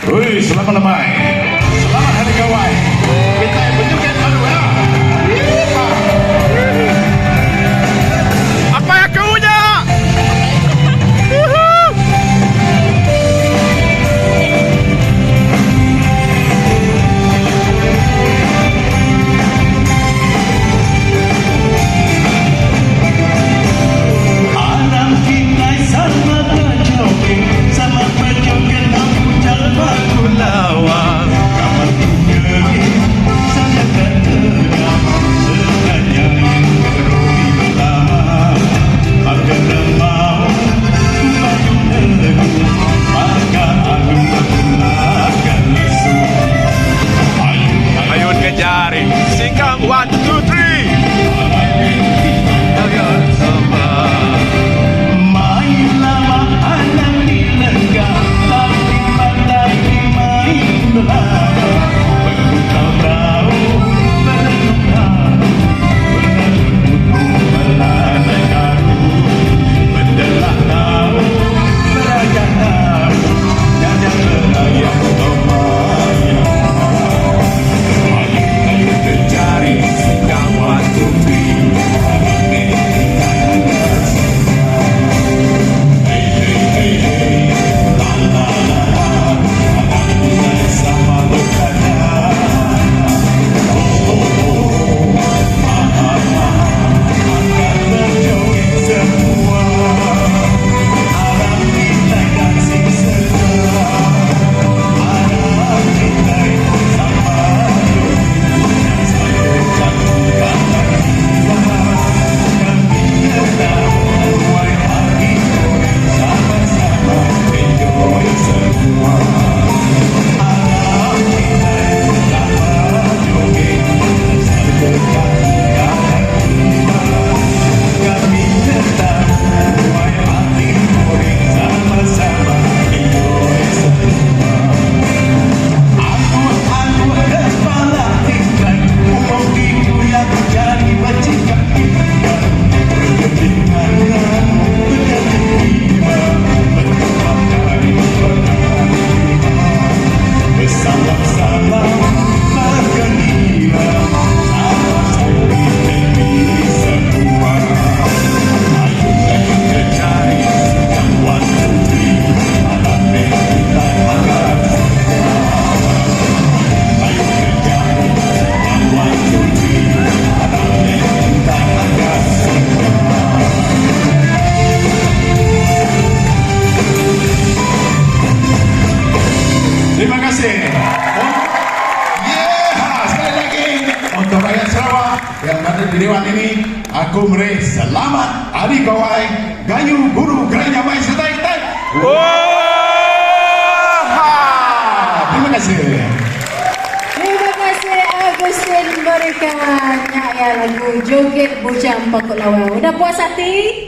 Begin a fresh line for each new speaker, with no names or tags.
Wih, selamat lemai. Selamat hari kawan. Kita berjoget baru ya. Apa yang kau punya?
Alam kita sama berjoget, sama berjoget aku jalan berkulawang. Kamar tunggeri, saya terdengar sengaja berubah lama. Maka lemau, bayung negu, maka agung berpulakan lesu.
Ayun kejari. Singkang 1, 2, 3.
Main lama anak dilenggak, tapi pandai main belaka. Berkutau tahu, berlengkung tahu, berlengkung belanda karu. Berdelah tahu, berajak tahu, jajak berayam lumayan. Ayo mencari singkang waktu
Terima kasih. Sekali lagi untuk rakyat Sarawak yang ada di Dewan ini, aku beri selamat Hari Kawai Gayu Guru Gereja Mai Setai. Terima kasih.
Terima kasih Agustin Berikan. Nak ya lagu Joget Bujang Pakut Lawang. Udah puas hati?